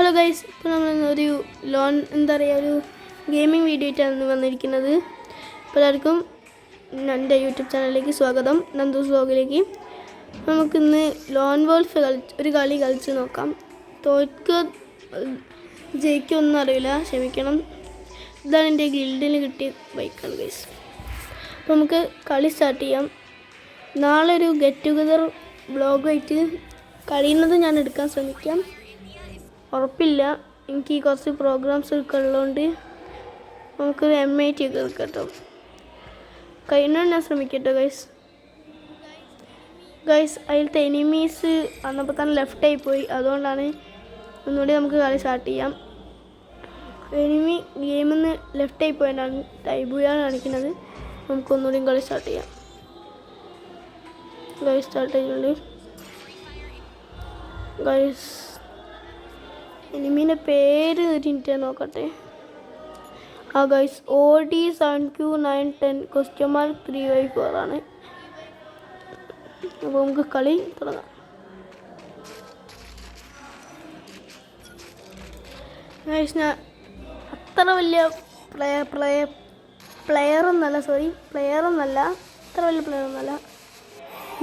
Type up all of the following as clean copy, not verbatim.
Hello guys, ഇപ്പോൾ നമ്മളൊരു ഒരു ഗെയിമിംഗ് വീഡിയോ ആയിട്ടാണ് വന്നിരിക്കുന്നത്. എല്ലാവർക്കും എൻ്റെ യൂട്യൂബ് ചാനലിലേക്ക് സ്വാഗതം, നന്ദൂസ് വ്ലോഗിലേക്ക്. നമുക്കിന്ന് ലോൺ വോൾഫ് ഒരു കളി കളിച്ച് നോക്കാം. ജയിക്കൊന്നും അറിയില്ല, ക്ഷമിക്കണം. ഇതാണ് എൻ്റെ ഗിൽഡിന് കിട്ടിയ ബൈക്കാണ് ഗൈസ്. അപ്പോൾ നമുക്ക് കളി സ്റ്റാർട്ട് ചെയ്യാം. നാളെ ഒരു ഗെറ്റ് ടുഗദർ വ്ലോഗായിട്ട് കഴിയുന്നത് ഞാൻ എടുക്കാൻ ശ്രമിക്കാം. ഉറപ്പില്ല, എനിക്ക് കുറച്ച് പ്രോഗ്രാംസ് ഒക്കെ ഉള്ളതുകൊണ്ട് നമുക്കൊരു MIT ഒക്കെ എടുക്കാം കേട്ടോ. കഴിയുന്നത് ഞാൻ ശ്രമിക്കട്ടോ ഗൈസ്. അതിലത്തെ എനിമീസ് വന്നപ്പോൾ തന്നെ ലെഫ്റ്റായി പോയി, അതുകൊണ്ടാണ് ഒന്നുകൂടി നമുക്ക് കളി സ്റ്റാർട്ട് ചെയ്യാം. എനിമി ഗെയിമിൽ നിന്ന് ലെഫ്റ്റായി പോയതാണ് ടൈബുയാണ് കാണിക്കുന്നത്. നമുക്കൊന്നുകൂടി കളി സ്റ്റാർട്ട് ചെയ്യാം. സ്റ്റാർട്ട് ചെയ്യുന്നുണ്ട് ഗൈസ്. എനിമീൻ്റെ പേര് തിരിഞ്ഞിട്ട് നോക്കട്ടെ. ഗൈസ്, OD7Q910 354 ആണ്. അപ്പോൾ നമുക്ക് കളി തുടങ്ങാം. ഗൈസ്, ഞാൻ അത്ര വലിയ പ്ലെയറൊന്നല്ല, അത്ര വലിയ പ്ലെയറൊന്നല്ല.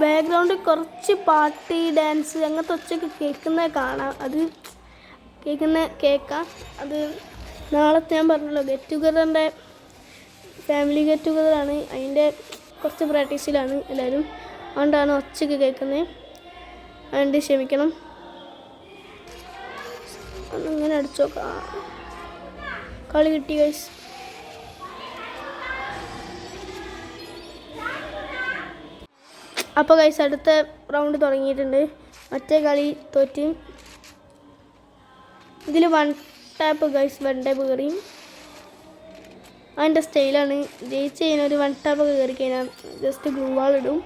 ബാക്ക്ഗ്രൗണ്ടിൽ കുറച്ച് പാർട്ടി ഡാൻസ് അങ്ങനത്തെ ഒച്ചയൊക്കെ കേൾക്കുന്നത് കാണാം. അത് കേൾക്കാം. അത് നാളത്തെ ഞാൻ പറഞ്ഞല്ലോ, ഗെറ്റ് ടുഗദറിൻ്റെ ഫാമിലി ഗെറ്റ് ടുഗദറാണ്. അതിൻ്റെ കുറച്ച് പ്രാക്ടീസിലാണ് എല്ലാവരും, അതുകൊണ്ടാണ് ഒച്ചയൊക്കെ കേൾക്കുന്നത്. അതുകൊണ്ട് ക്ഷമിക്കണം. ഒന്നിങ്ങനെ അടിച്ചു നോക്കാം. കളി കിട്ടി ഗൈസ്. അപ്പോൾ ഗൈസ്, അടുത്ത റൗണ്ട് തുടങ്ങിയിട്ടുണ്ട്. മറ്റേ കളി തോറ്റ്. ഇതിൽ 1 ടാപ്പ് ഗൈസ്, 1 ടാപ്പ് കയറി. അതിൻ്റെ സ്റ്റൈലാണ്. ജയിച്ച് കഴിഞ്ഞാൽ ഒരു 1 ടാപ്പൊക്കെ കയറി കഴിഞ്ഞാൽ ജസ്റ്റ് ഗ്ലൂ വാൾ ഇടും.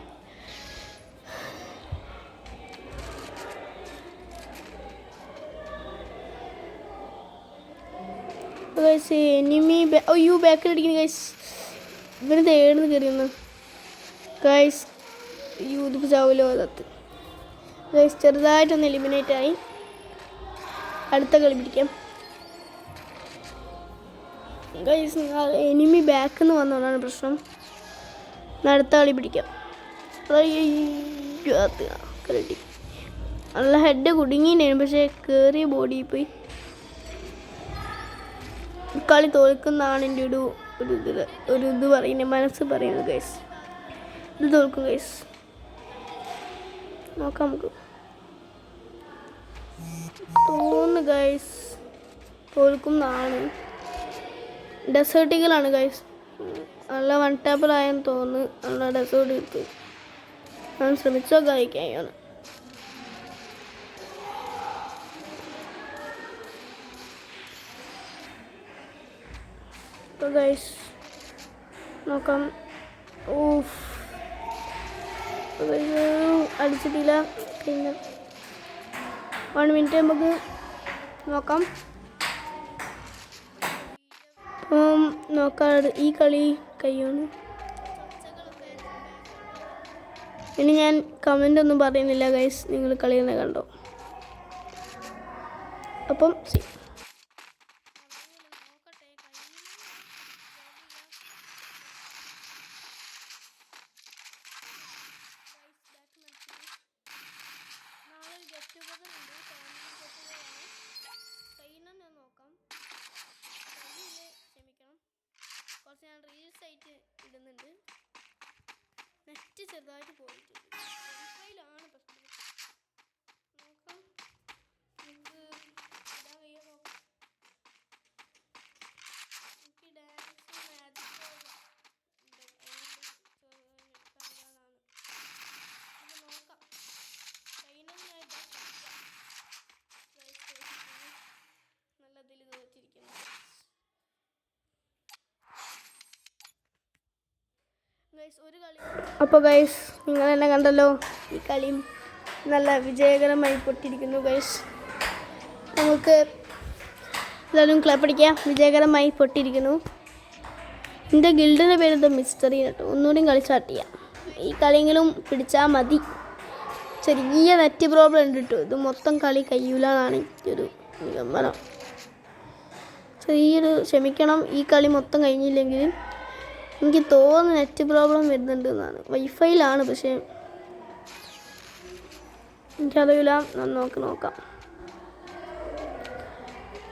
ഗൈസ്, എനിമി ബാക്കിലടിക്കുന്നു ഗൈസ്. ഇവന് തേടുന്ന് കയറിയെന്ന് ഗൈസ്. ഇതിപ്പോൾ ചാവലോ അതത്ത് ഗൈസ്. ചെറുതായിട്ടൊന്ന് എലിമിനേറ്റ് ആയി. അടുത്ത കളി പിടിക്കാം ഗൈസ്. എനിമി ബാക്കിൽ നിന്ന് വന്നതാണ് പ്രശ്നം. അടുത്ത കളി പിടിക്കാം. കിട്ടി. നല്ല ഹെഡ് കുടുങ്ങിയാണ്, പക്ഷേ കയറിയ ബോഡി പോയി. കളി തോൽക്കുന്നതാണ് എൻ്റെ ഇത് പറയുന്നത്, മനസ്സ് പറയുന്നത് ഗൈസ്. ഇത് തോൽക്കും ഗൈസ്. നോക്കാം നമുക്ക്. തോന്നുന്നു ഗൈസ് തോൽക്കുന്നതാണ്. ഡെസേർട്ടിക്കലാണ് ഗൈസ്. നല്ല 1 ടാപ്പിലായെന്ന് തോന്നുന്നു. നല്ല ഡെസേർട്ട് കിട്ടും. ഞാൻ ശ്രമിച്ചോ കഴിക്കാനാണ്. അപ്പോൾ ഗൈസ് നോക്കാം. അടിച്ചിട്ടില്ല. പിന്നെ 1 മിനിറ്റ് നമുക്ക് നോക്കാം. അപ്പം നോക്കാം ഈ കളി കഴിയുന്നു. ഇനി ഞാൻ കമൻ്റ് ഒന്നും പറയുന്നില്ല ഗൈസ്, നിങ്ങൾ കളി തന്നെ കണ്ടോ. അപ്പം കുറച്ച് ഞാൻ റീൽസ് ആയിട്ട് ഇടുന്നുണ്ട്. നെറ്റ് ചെറുതായിട്ട് പോയിട്ടുണ്ട്. വൈഫൈയിലാണ് പ്രശ്നം. നോക്കാം, നമുക്ക് ഇടാൻ കഴിയാൻ നോക്കാം. എനിക്ക് ഡാൻസ് മാജിക് നോക്കാം. കൈനൊന്നായിട്ട് നല്ലതിൽ തോറ്റിരിക്കുന്നു. അപ്പോൾ ഗൈസ്, നിങ്ങൾ തന്നെ കണ്ടല്ലോ, ഈ കളിയും നല്ല വിജയകരമായി പൊട്ടിയിരിക്കുന്നു ഗൈസ്. നമുക്ക് എല്ലാവരും ക്ലാപ്പടിക്കാം. വിജയകരമായി പൊട്ടിയിരിക്കുന്നു. എൻ്റെ ഗിൽഡിൻ്റെ പേര് ദ മിസ്റ്ററി കേട്ടോ. ഒന്നുകൂടി കളി സ്റ്റാർട്ട് ചെയ്യാം. ഈ കളിയെങ്കിലും പിടിച്ചാൽ മതി. ചെറിയ നെറ്റ് പ്രോബ്ലം ഉണ്ട് കേട്ടോ. ഇത് മൊത്തം കളി കഴിയൂലെന്നാണ് ഒരു നിഗമനം. ചെറിയൊരു ക്ഷമിക്കണം, ഈ കളി മൊത്തം കഴിഞ്ഞില്ലെങ്കിൽ എനിക്ക് തോന്നുന്നു നെറ്റ് പ്രോബ്ലം വരുന്നുണ്ട് എന്നാണ്. വൈഫൈയിലാണ്, പക്ഷേ എനിക്കറിയില്ല. നോക്കാം,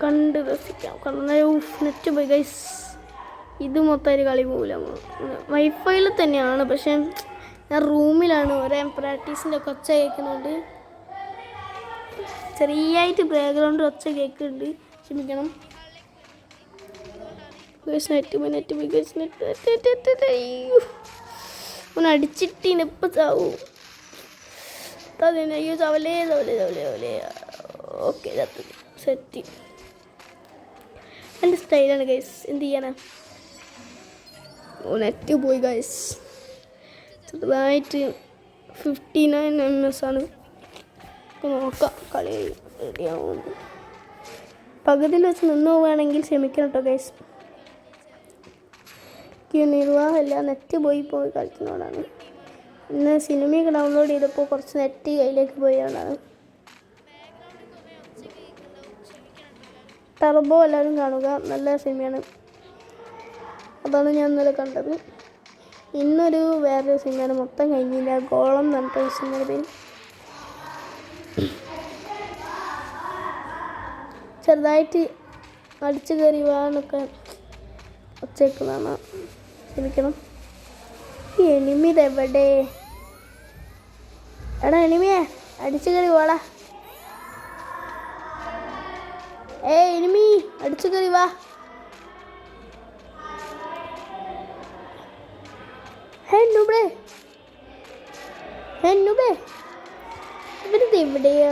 കണ്ട് രസിക്കാം. കാരണം നെറ്റ് പോയി ഗൈസ്, ഇത് മൊത്തം ഒരു കളി പോകില്ല. വൈഫൈയിൽ തന്നെയാണ്, പക്ഷേ ഞാൻ റൂമിലാണ്. ഒരേ പ്രാക്ടീസിൻ്റെ ഒക്കെ ഒച്ച കേൾക്കുന്നുണ്ട്, ചെറിയായിട്ട് ബാക്ക്ഗ്രൗണ്ട് ഒച്ച കേൾക്കുന്നുണ്ട്, ക്ഷമിക്കണം. അടിച്ചിട്ട് ഇപ്പം ചാവും. അയ്യോ ചവലേ. Okay, set. എൻ്റെ സ്റ്റൈലാണ് ഗൈസ്, എന്ത് ചെയ്യാനാ. നെറ്റ് പോയി ഗൈസ്, ചെറുതായിട്ട് 59 ms ആണ്. നോക്കാം, കളി റെഡിയാവുന്നു. പകുതിയിൽ വെച്ച് നിന്ന് പോവുകയാണെങ്കിൽ ക്ഷമിക്കണം കേട്ടോ ഗൈസ്. നിർവാഹമില്ല, നെറ്റ് പോയി കളിക്കുന്നതുകൊണ്ടാണ്. ഇന്ന് സിനിമയൊക്കെ ഡൗൺലോഡ് ചെയ്തപ്പോൾ കുറച്ച് നെറ്റ് കയ്യിലേക്ക് പോയതുകൊണ്ടാണ്. ടർബോ എല്ലാവരും കാണുക, നല്ല സിനിമയാണ്. അതാണ് ഞാൻ ഇന്നലെ കണ്ടത്. ഇന്നൊരു വേറൊരു സിനിമയാണ്, മൊത്തം കഴിഞ്ഞില്ല. ഗോളം എന്ന് പറഞ്ഞിട്ട് സിനിമയുടെ പേര്. ചെറുതായിട്ട് അടിച്ചു കയറി വാന്നൊക്കെ ഒച്ചേക്കുന്നതാണ്, ക്ഷമിക്കണം. ഈ എനിമി ഇതെവിടെ? എടാ എനിമിയെ, അടിച്ചു കയറി വാടാ. എനിമി അടിച്ചു കയറി വാ. ഇവരിത് എവിടെയാ?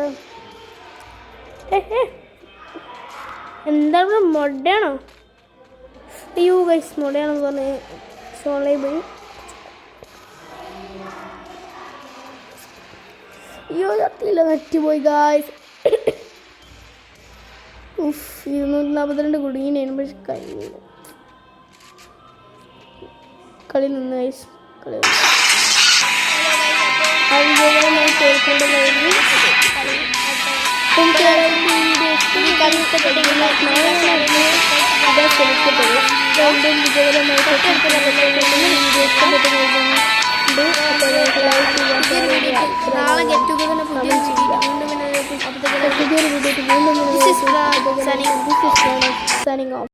എന്താ മൊടയാണോ? അയ്യോ ഗൈസ്, മൊടയാണെന്ന് പറഞ്ഞ് സോളയിൽ പോയി. അയ്യോ ചത്തില്ല, നെറ്റുപോയി ഗായ്സ്. 242 കുടുങ്ങിയാണ്, പക്ഷെ കഴിഞ്ഞില്ല. കളി നിന്ന് ഗൈസ്, കളി നാളെ ഗെറ്റ് ടുഗദറിന് പുതിയൊരു വീഡിയോ വീണ്ടും